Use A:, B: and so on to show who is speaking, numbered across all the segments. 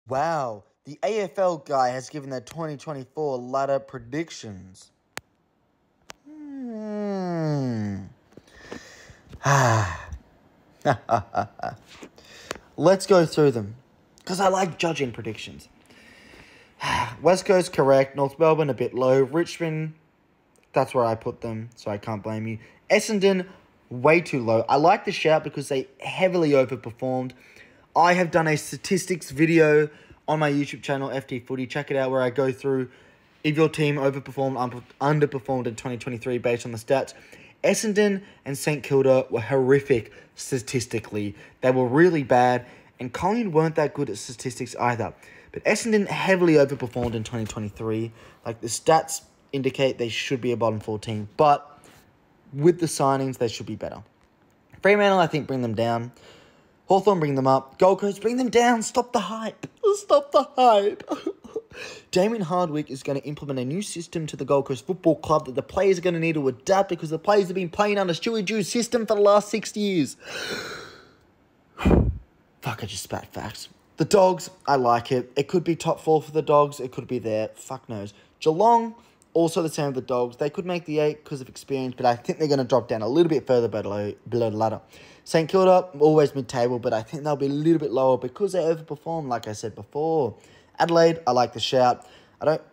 A: Wow, the AFL guy has given their 2024 ladder predictions. Let's go through them, because I like judging predictions. West Coast correct, North Melbourne a bit low, Richmond, that's where I put them, so I can't blame you. Essendon, way too low. I like the shout because they heavily overperformed. I have done a statistics video on my YouTube channel, FTFooty. Check it out, where I go through if your team overperformed, underperformed in 2023 based on the stats. Essendon and St Kilda were horrific statistically. They were really bad, and Collingwood weren't that good at statistics either. But Essendon heavily overperformed in 2023. Like, the stats indicate they should be a bottom 14, but with the signings, they should be better. Fremantle, I think, bring them down. Hawthorn, bring them up. Gold Coast, bring them down. Stop the hype. Stop the hype. Damien Hardwick is going to implement a new system to the Gold Coast Football Club that the players are going to need to adapt, because the players have been playing under Stewie Drew's system for the last 6 years. Fuck, I just spat facts. The Dogs, I like it. It could be top 4 for the Dogs. It could be there. Fuck knows. Geelong, also the same with the Dogs. They could make the 8 because of experience, but I think they're going to drop down a little bit further below the ladder. St Kilda, always mid-table, but I think they'll be a little bit lower because they overperform, like I said before. Adelaide, I like the shout. I don't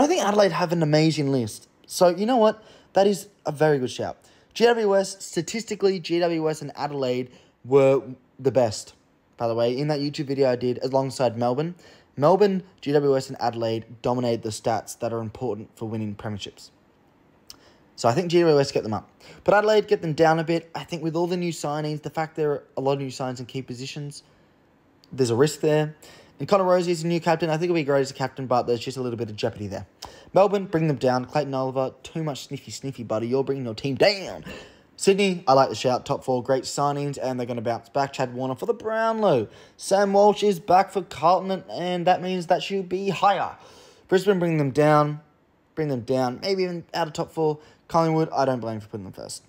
A: think Adelaide have an amazing list. So, you know what? That is a very good shout. GWS, statistically, GWS and Adelaide were the best, by the way. In that YouTube video I did alongside Melbourne, GWS and Adelaide dominated the stats that are important for winning premierships. So I think GWS get them up. But Adelaide get them down a bit. I think with all the new signings, the fact there are a lot of new signings in key positions, there's a risk there. And Connor Rosie is a new captain. I think it'll be great as a captain, but there's just a little bit of jeopardy there. Melbourne, bring them down. Clayton Oliver, too much sniffy, buddy. You're bringing your team down. Sydney, I like the shout. Top 4, great signings, and they're going to bounce back. Chad Warner for the Brownlow. Sam Walsh is back for Carlton, and that means that should be higher. Brisbane, bring them down. Maybe even out of top 4. Collingwood, I don't blame for putting them first.